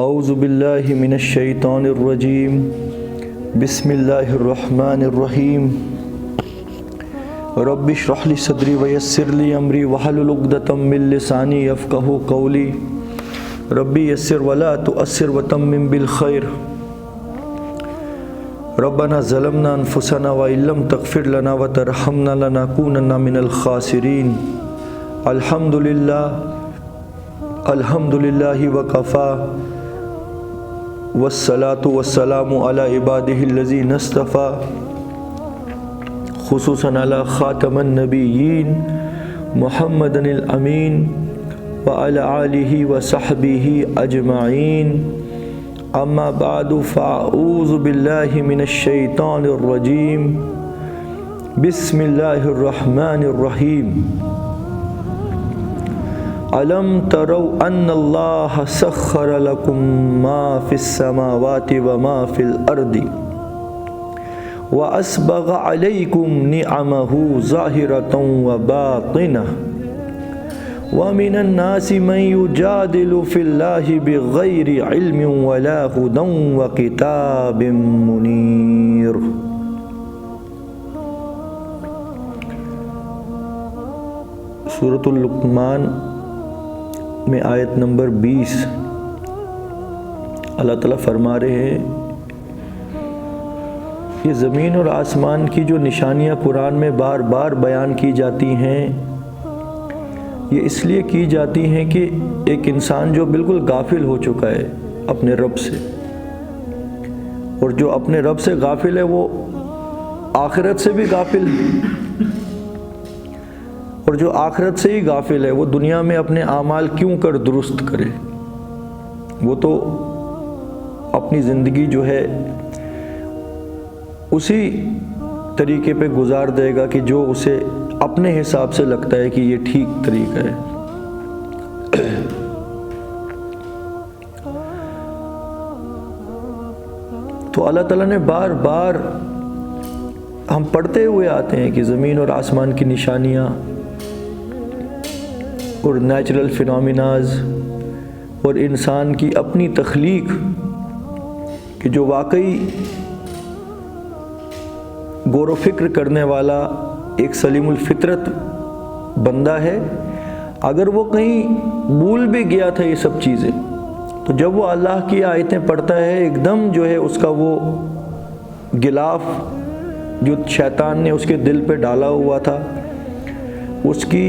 اعوذ باللہ من الشیطان الرجیم بسم اللہ الرحمن الرحیم رب اشرح لی صدری ویسر لی امری واحلل عقدۃ من لسانی یفقہوا قولی ربی یسر ولا تؤثر وتمم بالخیر ربنا ظلمنا انفسنا وان لم تغفر لنا وترحمنا لنکونن من الخاسرین الحمد للہ وکفا والصلاة والسلام علی عبادہ الذین اصطفیٰ خصوصاً علی خاتم النبیین محمد الامین وعلی آلہ وصحبہ اجمعین اما بعد فاعوذ باللہ من الشیطان الرجیم بسم اللہ الرحمن الرحیم الم تروا ان اللہ سخر لکم ما فی السماوات وما فی الارض واسبغ علیکم نعمہ ظاہرۃ وباطنہ ومن الناس من یجادل فی اللہ بغیر علم ولا ہدی وکتاب منیر۔ سورۃ اللقمان میں آیت نمبر 20 اللہ تعالیٰ فرما رہے ہیں یہ زمین اور آسمان کی جو نشانیاں قرآن میں بار بار بیان کی جاتی ہیں یہ اس لیے کی جاتی ہیں کہ ایک انسان جو بالکل غافل ہو چکا ہے اپنے رب سے، اور جو اپنے رب سے غافل ہے وہ آخرت سے بھی غافل ہے، اور جو آخرت سے ہی غافل ہے وہ دنیا میں اپنے اعمال کیوں کر درست کرے، وہ تو اپنی زندگی جو ہے اسی طریقے پہ گزار دے گا کہ جو اسے اپنے حساب سے لگتا ہے کہ یہ ٹھیک طریقہ ہے۔ تو اللہ تعالیٰ نے بار بار ہم پڑھتے ہوئے آتے ہیں کہ زمین اور آسمان کی نشانیاں اور نیچرل فینومیناز اور انسان کی اپنی تخلیق کہ جو واقعی غور و فکر کرنے والا ایک سلیم الفطرت بندہ ہے، اگر وہ کہیں بھول بھی گیا تھا یہ سب چیزیں تو جب وہ اللہ کی آیتیں پڑھتا ہے ایک دم جو ہے اس کا وہ غلاف جو شیطان نے اس کے دل پہ ڈالا ہوا تھا، اس کی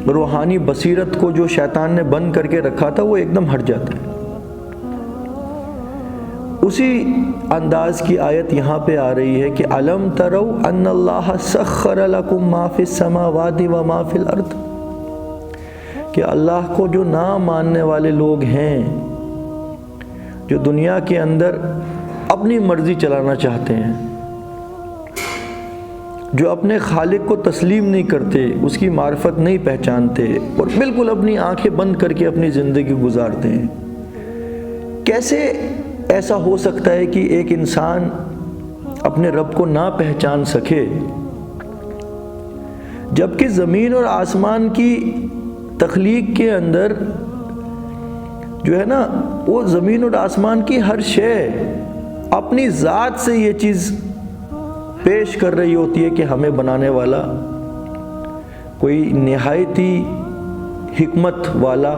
روحانی بصیرت کو جو شیطان نے بند کر کے رکھا تھا وہ ایک دم ہٹ جاتا ہے۔ اسی انداز کی آیت یہاں پہ آ رہی ہے کہ الم تروا ان اللہ سخر لکم ما فی السماوات وما فی الارض، کہ اللہ کو جو نہ ماننے والے لوگ ہیں، جو دنیا کے اندر اپنی مرضی چلانا چاہتے ہیں، جو اپنے خالق کو تسلیم نہیں کرتے، اس کی معرفت نہیں پہچانتے اور بالکل اپنی آنکھیں بند کر کے اپنی زندگی گزارتے ہیں، کیسے ایسا ہو سکتا ہے کہ ایک انسان اپنے رب کو نہ پہچان سکے جبکہ زمین اور آسمان کی تخلیق کے اندر جو ہے نا وہ زمین اور آسمان کی ہر شے اپنی ذات سے یہ چیز پیش کر رہی ہوتی ہے کہ ہمیں بنانے والا کوئی نہایتی حکمت والا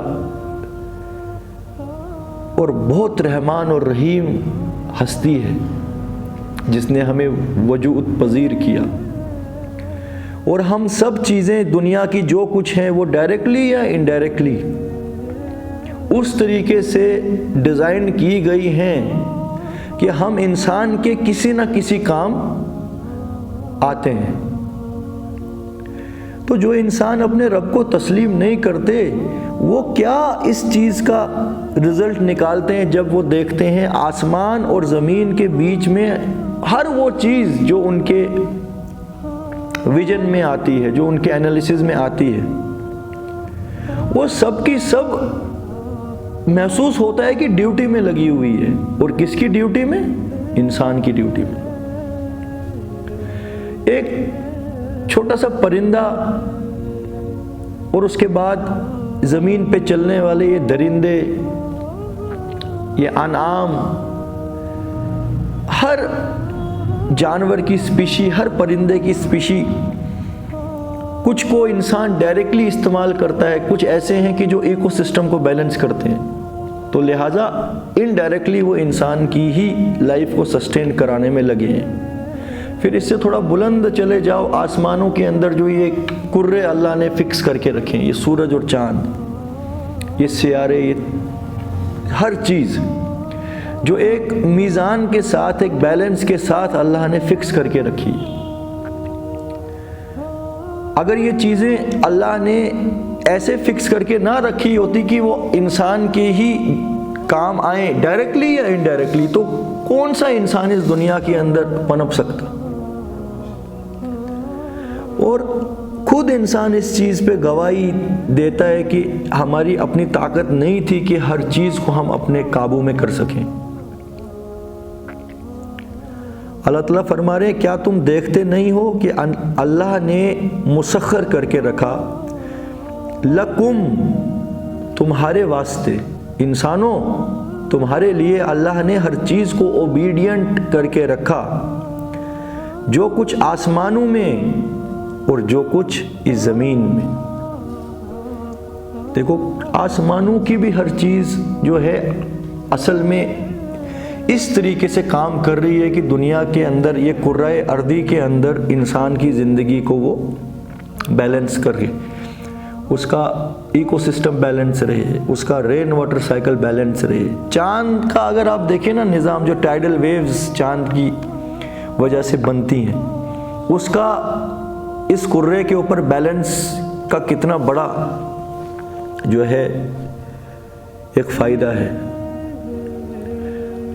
اور بہت رحمان اور رحیم ہستی ہے جس نے ہمیں وجود پذیر کیا، اور ہم سب چیزیں دنیا کی جو کچھ ہیں وہ ڈائریکٹلی یا انڈائریکٹلی اس طریقے سے ڈیزائن کی گئی ہیں کہ ہم انسان کے کسی نہ کسی کام آتے ہیں۔ تو جو انسان اپنے رب کو تسلیم نہیں کرتے وہ کیا اس چیز کا رزلٹ نکالتے ہیں جب وہ دیکھتے ہیں آسمان اور زمین کے بیچ میں ہر وہ چیز جو ان کے ویژن میں آتی ہے، جو ان کے انالیسز میں آتی ہے، وہ سب کی سب محسوس ہوتا ہے کہ ڈیوٹی میں لگی ہوئی ہے، اور کس کی ڈیوٹی میں؟ انسان کی ڈیوٹی میں۔ ایک چھوٹا سا پرندہ اور اس کے بعد زمین پہ چلنے والے یہ درندے یہ انعام، ہر جانور کی اسپیشی، ہر پرندے کی اسپیشی، کچھ کو انسان ڈائریکٹلی استعمال کرتا ہے، کچھ ایسے ہیں کہ جو ایکو سسٹم کو بیلنس کرتے ہیں، تو لہٰذا انڈائریکٹلی وہ انسان کی ہی لائف کو سسٹین کرانے میں لگے ہیں۔ پھر اس سے تھوڑا بلند چلے جاؤ، آسمانوں کے اندر جو یہ کرے اللہ نے فکس کر کے رکھے ہیں، یہ سورج اور چاند، یہ سیارے، یہ ہر چیز جو ایک میزان کے ساتھ، ایک بیلنس کے ساتھ اللہ نے فکس کر کے رکھی ہے۔ اگر یہ چیزیں اللہ نے ایسے فکس کر کے نہ رکھی ہوتی کہ وہ انسان کے ہی کام آئیں ڈائریکٹلی یا انڈائریکٹلی، تو کون سا انسان اس دنیا کے اندر پنپ سکتا؟ اور خود انسان اس چیز پہ گواہی دیتا ہے کہ ہماری اپنی طاقت نہیں تھی کہ ہر چیز کو ہم اپنے قابو میں کر سکیں۔ اللہ تعالیٰ فرما رہے ہیں کیا تم دیکھتے نہیں ہو کہ اللہ نے مسخر کر کے رکھا، لکم تمہارے واسطے، انسانوں تمہارے لیے اللہ نے ہر چیز کو اوبیڈینٹ کر کے رکھا، جو کچھ آسمانوں میں اور جو کچھ اس زمین میں۔ دیکھو آسمانوں کی بھی ہر چیز جو ہے اصل میں اس طریقے سے کام کر رہی ہے کہ دنیا کے اندر، یہ کرۂ ارضی کے اندر انسان کی زندگی کو وہ بیلنس کر رہی، اس کا ایکو سسٹم بیلنس رہے، اس کا رین واٹر سائیکل بیلنس رہے۔ چاند کا اگر آپ دیکھیں نا نظام، جو ٹائیڈل ویوز چاند کی وجہ سے بنتی ہیں، اس کا اس کرے کے اوپر بیلنس کا کتنا بڑا جو ہے ایک فائدہ ہے۔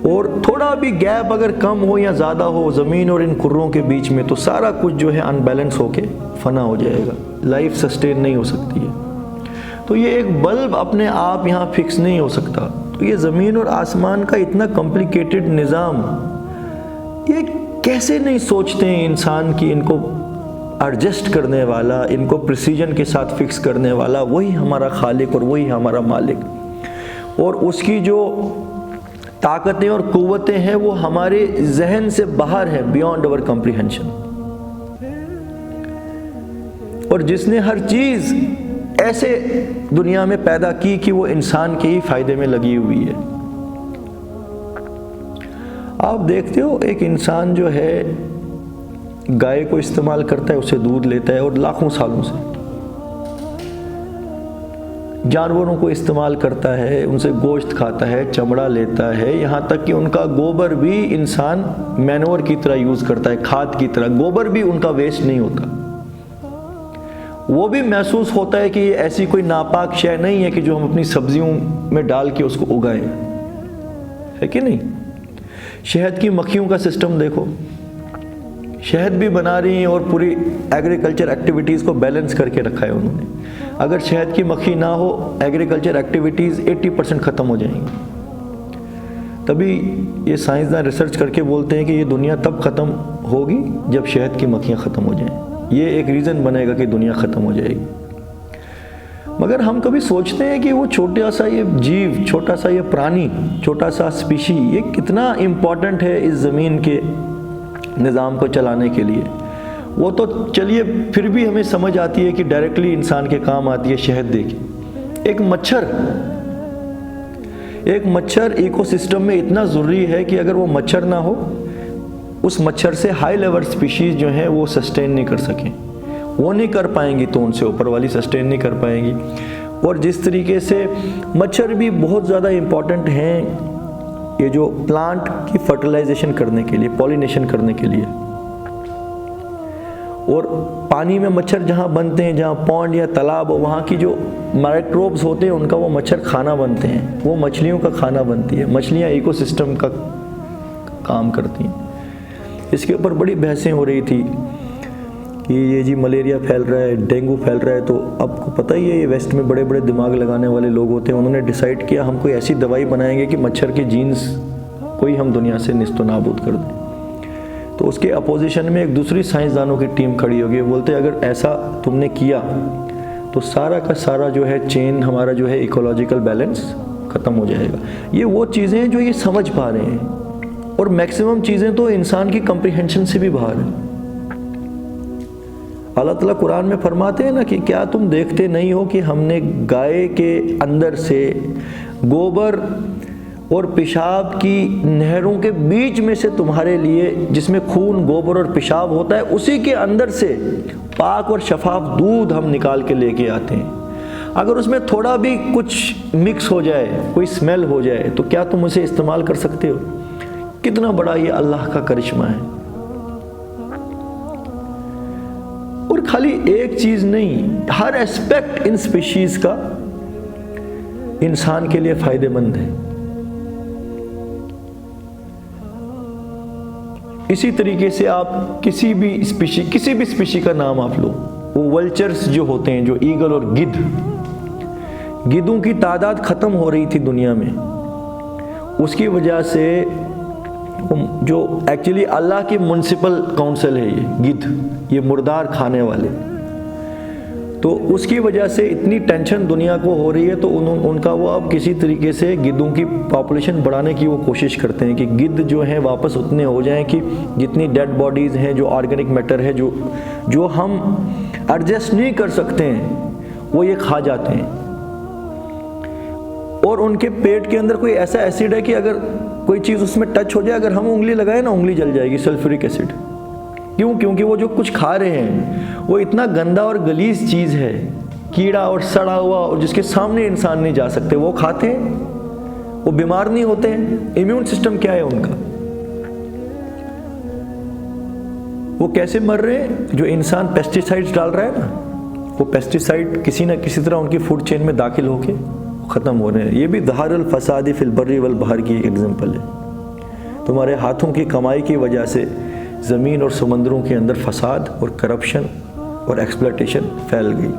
اور تھوڑا بھی گیپ اگر کم ہو یا زیادہ ہو زمین اور ان کروں کے بیچ میں، تو سارا کچھ جو ہے ان بیلنس ہو کے فنا ہو جائے گا، لائف سسٹین نہیں ہو سکتی ہے۔ تو یہ ایک بلب اپنے آپ یہاں فکس نہیں ہو سکتا۔ تو یہ زمین اور آسمان کا اتنا کمپلیکیٹڈ نظام، یہ کیسے نہیں سوچتے ہیں انسان کی ان کو ایڈجسٹ کرنے والا، ان کو پریسیجن کے ساتھ فکس کرنے والا وہی ہمارا خالق اور وہی ہمارا مالک، اور اس کی جو طاقتیں اور قوتیں ہیں وہ ہمارے ذہن سے باہر ہیں، بیونڈ اور کمپریہنشن۔ اور جس نے ہر چیز ایسے دنیا میں پیدا کی کہ وہ انسان کے ہی فائدے میں لگی ہوئی ہے۔ آپ دیکھتے ہو ایک انسان جو ہے گائے کو استعمال کرتا ہے، اسے دودھ لیتا ہے، اور لاکھوں سالوں سے جانوروں کو استعمال کرتا ہے، ان سے گوشت کھاتا ہے، چمڑا لیتا ہے، یہاں تک کہ ان کا گوبر بھی انسان مینور کی طرح یوز کرتا ہے، کھاد کی طرح۔ گوبر بھی ان کا ویسٹ نہیں ہوتا، وہ بھی محسوس ہوتا ہے کہ یہ ایسی کوئی ناپاک شے نہیں ہے کہ جو ہم اپنی سبزیوں میں ڈال کے اس کو اگائیں، ہے کہ نہیں؟ شہد کی مکھیوں کا سسٹم دیکھو، شہد بھی بنا رہی ہیں اور پوری ایگریکلچر ایکٹیویٹیز کو بیلنس کر کے رکھا ہے انہوں نے۔ اگر شہد کی مکھی نہ ہو، ایگریکلچر ایکٹیویٹیز 80% ختم ہو جائیں گی۔ تبھی یہ سائنسداں ریسرچ کر کے بولتے ہیں کہ یہ دنیا تب ختم ہوگی جب شہد کی مکھیاں ختم ہو جائیں، یہ ایک ریزن بنے گا کہ دنیا ختم ہو جائے گی۔ مگر ہم کبھی سوچتے ہیں کہ وہ چھوٹا سا یہ جیو، چھوٹا سا یہ پرانی، چھوٹا سا اسپیشی، یہ کتنا امپورٹنٹ ہے اس زمین کے نظام کو چلانے کے لیے۔ وہ تو چلیے پھر بھی ہمیں سمجھ آتی ہے کہ ڈائریکٹلی انسان کے کام آتی ہے شہد دے کے۔ ایک مچھر ایکو سسٹم میں اتنا ضروری ہے کہ اگر وہ مچھر نہ ہو، اس مچھر سے ہائی لیول سپیشیز جو ہیں وہ سسٹین نہیں کر سکیں، وہ نہیں کر پائیں گی، تو ان سے اوپر والی سسٹین نہیں کر پائیں گی۔ اور جس طریقے سے مچھر بھی بہت زیادہ امپورٹنٹ ہیں یہ جو پلانٹ کی فرٹیلائزیشن کرنے کے لیے، پولینیشن کرنے کے لیے۔ اور پانی میں مچھر جہاں بنتے ہیں، جہاں پونڈ یا تالاب، وہاں کی جو مائکروبز ہوتے ہیں ان کا وہ مچھر کھانا بنتے ہیں، وہ مچھلیوں کا کھانا بنتی ہے، مچھلیاں ایکو سسٹم کا کام کرتی ہیں۔ اس کے اوپر بڑی بحثیں ہو رہی تھی کہ یہ جی ملیریا پھیل رہا ہے، ڈینگو پھیل رہا ہے، تو اب کو پتہ ہی ہے یہ ویسٹ میں بڑے بڑے دماغ لگانے والے لوگ ہوتے ہیں، انہوں نے ڈیسائیڈ کیا ہم کوئی ایسی دوائی بنائیں گے کہ مچھر کے جینز کوئی ہم دنیا سے نیست و نابود کر دیں۔ تو اس کے اپوزیشن میں ایک دوسری سائنسدانوں کی ٹیم کھڑی ہوگی، بولتے اگر ایسا تم نے کیا تو سارا کا سارا جو ہے چین ہمارا جو ہے ایکولوجیکل بیلنس ختم ہو جائے گا۔ یہ وہ چیزیں ہیں جو یہ سمجھ پا رہے ہیں، اور میکسیمم چیزیں تو انسان کی کمپریہنشن سے بھی باہر ہیں۔ اللہ تعالیٰ قرآن میں فرماتے ہیں نا کہ کیا تم دیکھتے نہیں ہو کہ ہم نے گائے کے اندر سے گوبر اور پیشاب کی نہروں کے بیچ میں سے تمہارے لیے، جس میں خون، گوبر اور پیشاب ہوتا ہے، اسی کے اندر سے پاک اور شفاف دودھ ہم نکال کے لے کے آتے ہیں۔ اگر اس میں تھوڑا بھی کچھ مکس ہو جائے، کوئی اسمیل ہو جائے، تو کیا تم اسے استعمال کر سکتے ہو؟ کتنا بڑا یہ اللہ کا کرشمہ ہے۔ اور خالی ایک چیز نہیں، ہر ایسپیکٹ ان سپیشیز کا انسان کے لیے فائدہ مند ہے۔ اسی طریقے سے آپ کسی بھی اسپیشی کا نام آپ لو، وہ ولچرز جو ہوتے ہیں، جو ایگل اور گدھوں کی تعداد ختم ہو رہی تھی دنیا میں، اس کی وجہ سے جو ایکچولی اللہ کی منسپل کونسل ہے یہ گدھ، یہ مردار کھانے والے، تو اس کی وجہ سے اتنی ٹینشن دنیا کو ہو رہی ہے، تو ان کا وہ اب کسی طریقے سے گدھوں کی پاپولیشن بڑھانے کی وہ کوشش کرتے ہیں کہ گدھ جو ہیں واپس اتنے ہو جائیں کہ جتنی ڈیڈ باڈیز ہیں، جو آرگینک میٹر ہے، جو ہم ایڈجسٹ نہیں کر سکتے ہیں، وہ یہ کھا جاتے ہیں۔ اور ان کے پیٹ کے اندر کوئی ایسا ایسڈ ہے کہ اگر کوئی چیز اس میں ٹچ ہو جائے، اگر ہم انگلی لگائیں نا، انگلی جل جائے گی، سلفورک ایسڈ۔ کیونکہ وہ جو کچھ کھا رہے ہیں وہ اتنا گندا اور غلیظ چیز ہے، کیڑا اور سڑا ہوا، اور جس کے سامنے انسان نہیں جا سکتے، وہ کھاتے ہیں، وہ بیمار نہیں ہوتے ہیں۔ امیون سسٹم کیا ہے ان کا؟ وہ کیسے مر رہے ہیں؟ جو انسان پیسٹی سائڈز ڈال رہا ہے نا، وہ پیسٹی سائڈ کسی نہ کسی طرح ان کی فوڈ چین میں داخل ہو کے ختم ہو رہے ہیں۔ یہ بھی ظہار الفساد فی البر والبحر کی ایک ایگزامپل ہے۔ تمہارے ہاتھوں کی کمائی کی وجہ سے زمین اور سمندروں کے اندر فساد اور کرپشن اور ایکسپلائٹیشن پھیل گئی۔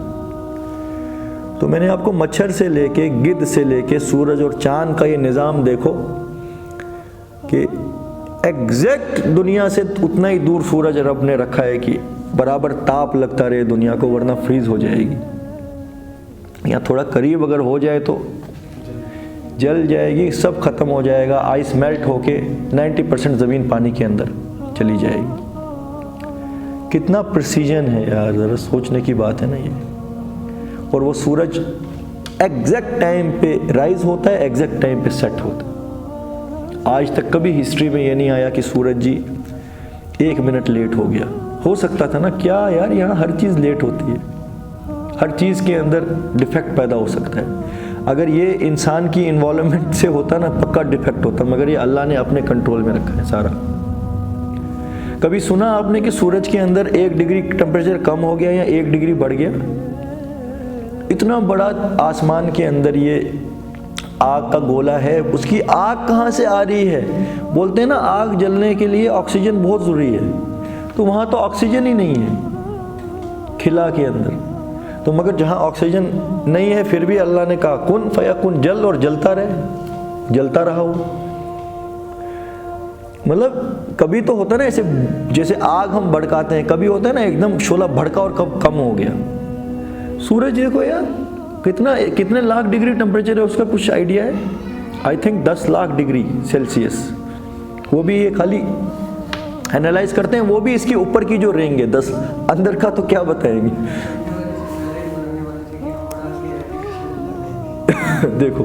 تو میں نے آپ کو مچھر سے لے کے، گدھ سے لے کے، سورج اور چاند کا یہ نظام دیکھو کہ ایگزیکٹ دنیا سے اتنا ہی دور سورج رب نے رکھا ہے کہ برابر تاپ لگتا رہے دنیا کو، ورنہ فریز ہو جائے گی۔ یا تھوڑا قریب اگر ہو جائے تو جل جائے گی، سب ختم ہو جائے گا، آئس میلٹ ہو کے 90% زمین پانی کے اندر چلی جائے گی۔ کتنا پریسیجن ہے یار، ذرا سوچنے کی بات ہے نا یہ۔ اور وہ سورج ایگزیکٹ ٹائم پہ رائز ہوتا ہے، ایگزیکٹ ٹائم پہ سیٹ ہوتا ہے۔ آج تک کبھی ہسٹری میں یہ نہیں آیا کہ سورج جی 1 منٹ لیٹ ہو گیا۔ ہو سکتا تھا نا، کیا یار یہاں ہر چیز لیٹ ہوتی ہے، ہر چیز کے اندر ڈیفیکٹ پیدا ہو سکتا ہے۔ اگر یہ انسان کی انوالومنٹ سے ہوتا نا، پکا ڈیفیکٹ ہوتا، مگر یہ اللہ نے اپنے کنٹرول میں رکھا ہے سارا۔ کبھی سنا آپ نے کہ سورج کے اندر 1 ڈگری ٹمپریچر کم ہو گیا یا 1 ڈگری بڑھ گیا؟ اتنا بڑا آسمان کے اندر یہ آگ کا گولا ہے، اس کی آگ کہاں سے آ رہی ہے؟ بولتے ہیں نا آگ جلنے کے لیے آکسیجن بہت ضروری ہے، تو وہاں تو آکسیجن ہی نہیں ہے خلا کے اندر۔ تو مگر جہاں آکسیجن نہیں ہے پھر بھی اللہ نے کہا کن فیکن، جل، اور جلتا رہے، جلتا رہا وہ۔ مطلب کبھی تو ہوتا ہے نا ایسے، جیسے آگ ہم بھڑکاتے ہیں، کبھی ہوتا ہے نا ایک دم شعلہ بھڑکا اور کب کم ہو گیا۔ سورج دیکھو یار کتنے لاکھ ڈگری ٹمپریچر ہے اس کا، کچھ آئیڈیا ہے؟ I think 10 lakh degree Celsius. وہ بھی یہ خالی اینالائز کرتے ہیں، وہ بھی اس کے اوپر کی جو رینج ہے 10، اندر کا تو کیا بتائیں گے۔ دیکھو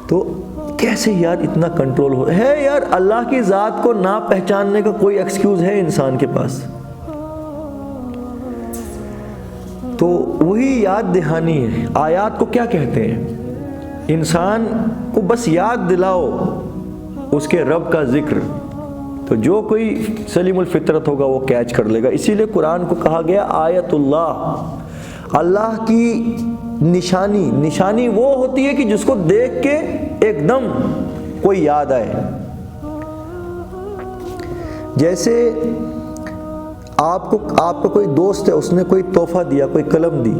تو کیسے یار اتنا کنٹرول ہو ہے یار۔ اللہ کی ذات کو نہ پہچاننے کا کوئی ایکسکیوز ہے انسان کے پاس؟ تو وہی یاد دہانی ہے۔ آیات کو کیا کہتے ہیں؟ انسان کو بس یاد دلاؤ اس کے رب کا ذکر، تو جو کوئی سلیم الفطرت ہوگا وہ کیچ کر لے گا۔ اسی لیے قرآن کو کہا گیا آیت اللہ، اللہ کی نشانی وہ ہوتی ہے کہ جس کو دیکھ کے ایک دم کوئی یاد آئے۔ جیسے آپ کا کوئی دوست ہے، اس نے کوئی تحفہ دیا، کوئی قلم دی،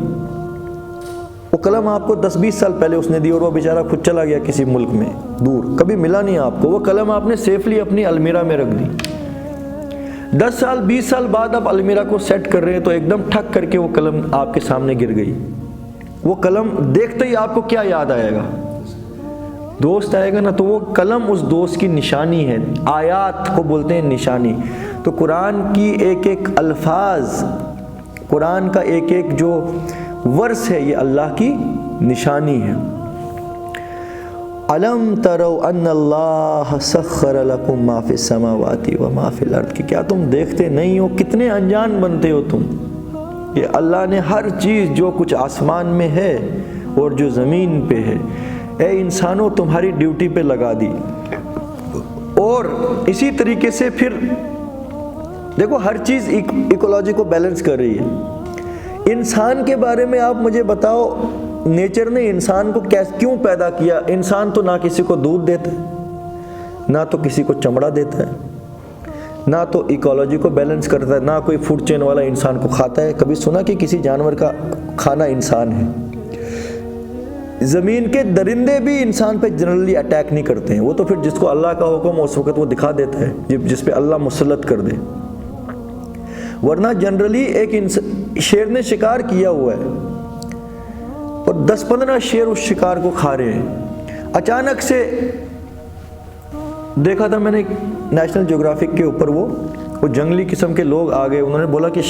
وہ قلم آپ کو 10-20 سال پہلے اس نے دی، اور وہ بیچارہ خود چلا گیا کسی ملک میں دور، کبھی ملا نہیں آپ کو۔ وہ قلم آپ نے سیفلی اپنی المیرا میں رکھ دی، 10 سال 20 سال بعد آپ المیرا کو سیٹ کر رہے ہیں، تو ایک دم ٹھک کر کے وہ قلم آپ کے سامنے گر گئی۔ وہ قلم دیکھتے ہی آپ کو کیا یاد آئے گا؟ دوست آئے گا نا تو وہ قلم اس دوست کی نشانی ہے، آیات کو بولتے ہیں نشانی۔ تو قرآن کی ایک ایک الفاظ، قرآن کا ایک ایک جو ورس ہے، یہ اللہ کی نشانی ہے۔ الم تروا ان اللہ سخر لکم ما فی السماوات و ما فی الارض، کہ کیا تم دیکھتے نہیں ہو، کتنے انجان بنتے ہو تم، کہ اللہ نے ہر چیز جو کچھ آسمان میں ہے اور جو زمین پہ ہے، اے انسانوں تمہاری ڈیوٹی پہ لگا دی۔ اور اسی طریقے سے پھر دیکھو ہر چیز ایکولوجی کو بیلنس کر رہی ہے۔ انسان کے بارے میں آپ مجھے بتاؤ، نیچر نے انسان کو کیوں پیدا کیا؟ انسان تو نہ کسی کو دودھ دیتا ہے، نہ تو کسی کو چمڑا دیتا ہے، نہ تو ایکولوجی کو بیلنس کرتا ہے، نہ کوئی فوڈ چین والا انسان کو کھاتا ہے۔ کبھی سنا کہ کسی جانور کا کھانا انسان ہے؟ زمین کے درندے بھی انسان پہ جنرلی اٹیک نہیں کرتے ہیں، وہ تو پھر جس کو اللہ کا حکم اس وقت وہ دکھا دیتا ہے، جس پہ اللہ مسلط کر دے، ورنہ جنرلی ایک شیر نے شکار کیا ہوا ہے اور 10-15 شیر اس شکار کو کھا رہے ہیں۔ اچانک سے دیکھا تھا میں نے نیشنل جغرافک کے اوپر، وہ جنگلی قسم کے لوگ آ گئے، انہوں نے بولا کہ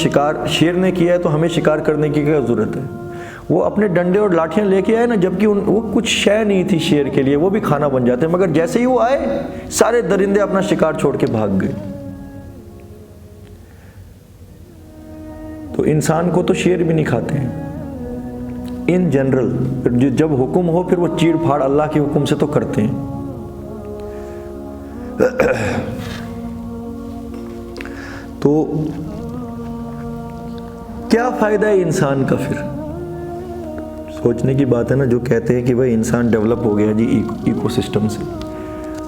شیر نے کیا ہے تو ہمیں شکار کرنے کی کیا ضرورت ہے؟ وہ اپنے ڈنڈے اور لاٹھیاں لے کے آئے نا، جبکہ وہ کچھ شے نہیں تھی شیر کے لیے، وہ بھی کھانا بن جاتے، مگر جیسے ہی وہ آئے سارے درندے اپنا شکار چھوڑ کے بھاگ گئے۔ تو انسان کو تو شیر بھی نہیں کھاتے ہیں ان جنرل، جب حکم ہو پھر وہ چیڑ پھاڑ اللہ کے حکم سے تو کرتے ہیں۔ تو کیا فائدہ ہے انسان کا؟ پھر سوچنے کی بات ہے نا، جو کہتے ہیں کہ بھائی انسان ڈیولپ ہو گیا جی ایکو سسٹم سے،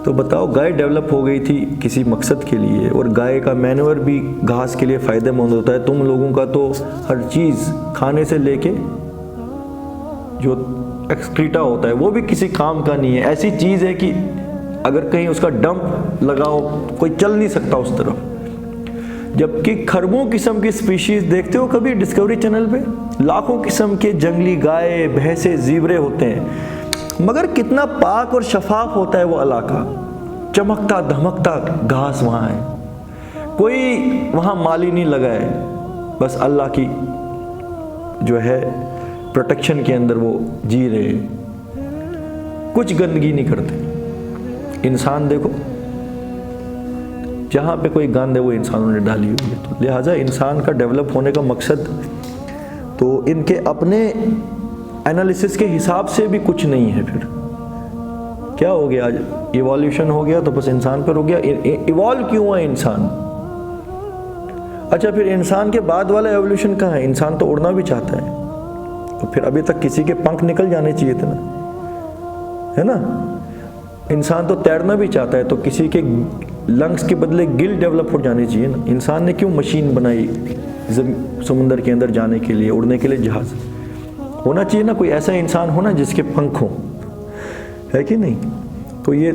تو بتاؤ گائے ڈیولپ ہو گئی تھی کسی مقصد کے لیے، اور گائے کا مینور بھی گھاس کے لیے فائدہ مند ہوتا ہے، تم لوگوں کا تو ہر چیز کھانے سے لے کے جو ایکسکریٹا ہوتا ہے وہ بھی کسی کام کا نہیں ہے، ایسی چیز ہے کہ اگر کہیں اس کا ڈمپ لگاؤ کوئی چل نہیں سکتا اس طرف۔ جبکہ کھربوں قسم کی سپیشیز دیکھتے ہو کبھی ڈسکوری چینل پہ، لاکھوں قسم کے جنگلی گائے، بھینسیں، زیبرے ہوتے ہیں، مگر کتنا پاک اور شفاف ہوتا ہے وہ علاقہ، چمکتا دھمکتا گھاس وہاں ہے، کوئی وہاں مالی نہیں لگا ہے، بس اللہ کی جو ہے پروٹیکشن کے اندر وہ جی رہے ہیں، کچھ گندگی نہیں کرتے۔ انسان دیکھو جہاں پہ کوئی گند ہے وہ انسانوں نے ڈالی ہوئی ہے، تو لہٰذا انسان کا ڈیولپ ہونے کا مقصد تو ان کے اپنے انالیسس کے حساب سے بھی کچھ نہیں ہے۔ پھر کیا ہو گیا؟ ایوالوشن ہو گیا تو بس انسان پر ہو گیا۔ ایوالو کیوں ہوا انسان؟ اچھا پھر انسان کے بعد والا ایوولوشن کہاں ہے؟ انسان تو اڑنا بھی چاہتا ہے، تو پھر ابھی تک کسی کے پنکھ نکل جانے چاہیے تھے نا، ہے نا؟ انسان تو تیرنا بھی چاہتا ہے، تو کسی کے لنگس کے بدلے گل ڈیولپ ہو جانے چاہیے نا۔ انسان نے کیوں مشین بنائی سمندر کے اندر جانے کے لیے، اڑنے کے لیے جہاز؟ ہونا چاہیے نا کوئی ایسا انسان ہونا جس کے پنکھ ہوں، ہے کہ نہیں؟ تو یہ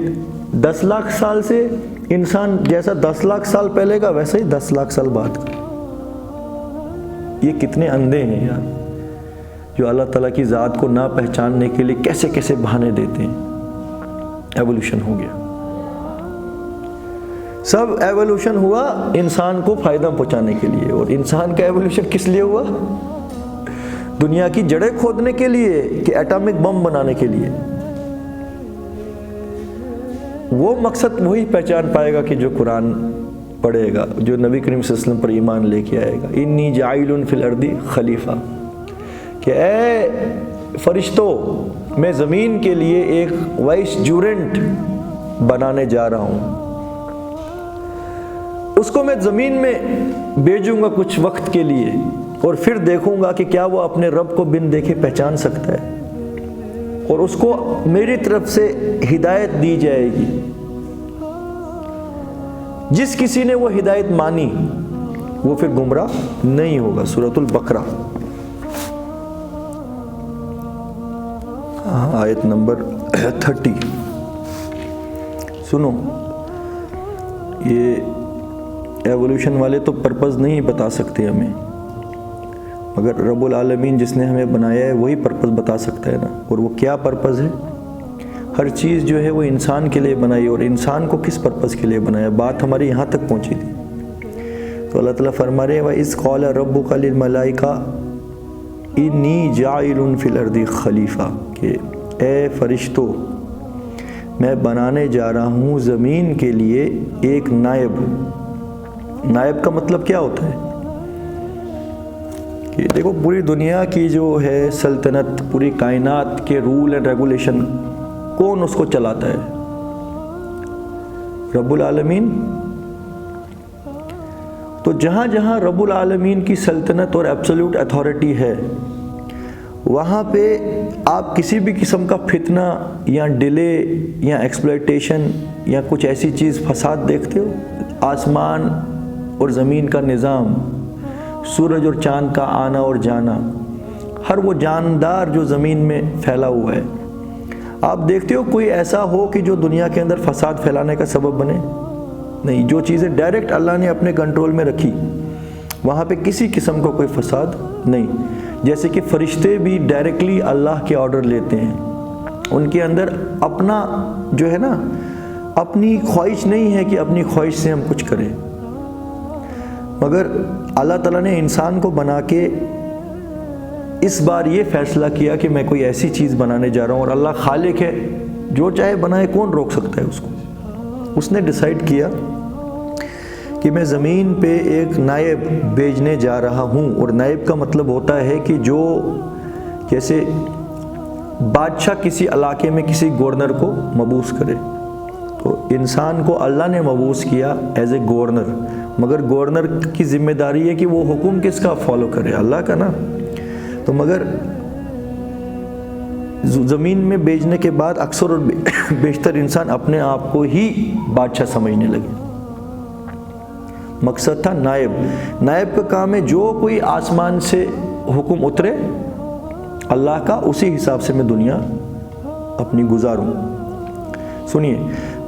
10 لاکھ سال سے انسان جیسا 10 لاکھ سال پہلے کا ویسا ہی 10 لاکھ سال بعد کا۔ یہ کتنے اندھے ہیں یار، جو اللہ تعالیٰ کی ذات کو نہ پہچاننے کے لیے کیسے کیسے بہانے دیتے ہیں۔ ایوولوشن ہو گیا، سب ایوولوشن ہوا انسان کو فائدہ پہنچانے کے لیے، اور انسان کا ایوولوشن کس لیے ہوا؟ دنیا کی جڑیں کھودنے کے لیے کہ ایٹامک بم بنانے کے لیے؟ وہ مقصد وہی پہچان پائے گا کہ جو قرآن پڑھے گا، جو نبی کریم صلی اللہ علیہ وسلم پر ایمان لے کے آئے گا۔ انی جاعل فی الارض خلیفہ، کہ اے فرشتوں میں زمین کے لیے ایک وائس جورنٹ بنانے جا رہا ہوں، اس کو میں زمین میں بھیجوں گا کچھ وقت کے لیے، اور پھر دیکھوں گا کہ کیا وہ اپنے رب کو بن دیکھے پہچان سکتا ہے، اور اس کو میری طرف سے ہدایت دی جائے گی۔ جس کسی نے وہ ہدایت مانی وہ پھر گمراہ نہیں ہوگا۔ سورۃ البقرہ آیت نمبر 30 سنو۔ یہ ایوولوشن والے تو پرپز نہیں بتا سکتے ہمیں، مگر رب العالمین جس نے ہمیں بنایا ہے وہی پرپز بتا سکتا ہے نا۔ اور وہ کیا پرپز ہے؟ ہر چیز جو ہے وہ انسان کے لیے بنائی، اور انسان کو کس پرپس کے لیے بنایا، بات ہماری یہاں تک پہنچی تھی۔ تو اللہ تعالیٰ فرما رہے ہیں وَإِذْ قَالَ رَبُّكَ لِلْمَلَائِكَةِ إِنِّي جَاعِلٌ فِي الْأَرْضِ خلیفہ، کہ اے فرشتوں میں بنانے جا رہا ہوں زمین کے لیے ایک نائب۔ نائب کا مطلب کیا ہوتا ہے کہ دیکھو پوری دنیا کی جو ہے سلطنت، پوری کائنات کے رول اینڈ ریگولیشن کون اس کو چلاتا ہے؟ رب العالمین۔ تو جہاں جہاں رب العالمین کی سلطنت اور ایبسولوٹ اتھارٹی ہے، وہاں پہ آپ کسی بھی قسم کا فتنہ یا ڈیلے یا ایکسپلائٹیشن یا کچھ ایسی چیز فساد دیکھتے ہو؟ آسمان اور زمین کا نظام، سورج اور چاند کا آنا اور جانا، ہر وہ جاندار جو زمین میں پھیلا ہوا ہے، آپ دیکھتے ہو کوئی ایسا ہو کہ جو دنیا کے اندر فساد پھیلانے کا سبب بنے؟ نہیں۔ جو چیزیں ڈائریکٹ اللہ نے اپنے کنٹرول میں رکھی وہاں پہ کسی قسم کا کوئی فساد نہیں۔ جیسے کہ فرشتے بھی ڈائریکٹلی اللہ کے آرڈر لیتے ہیں، ان کے اندر اپنا جو ہے نا اپنی خواہش نہیں ہے کہ اپنی خواہش سے ہم کچھ کریں، مگر اللہ تعالیٰ نے انسان کو بنا کے اس بار یہ فیصلہ کیا کہ میں کوئی ایسی چیز بنانے جا رہا ہوں، اور اللہ خالق ہے، جو چاہے بنائے، کون روک سکتا ہے اس کو؟ اس نے ڈیسائیڈ کیا کہ میں زمین پہ ایک نائب بھیجنے جا رہا ہوں، اور نائب کا مطلب ہوتا ہے کہ جو جیسے بادشاہ کسی علاقے میں کسی گورنر کو مبعوث کرے، تو انسان کو اللہ نے مبعوث کیا ایز اے گورنر، مگر گورنر کی ذمہ داری ہے کہ وہ حکم کس کا فالو کرے؟ اللہ کا نا۔ تو مگر زمین میں بھیجنے کے بعد اکثر اور بیشتر انسان اپنے آپ کو ہی بادشاہ سمجھنے لگے۔ مقصد تھا نائب۔ نائب کا کام ہے جو کوئی آسمان سے حکم اترے اللہ کا، اسی حساب سے میں دنیا اپنی گزاروں۔ سنیے،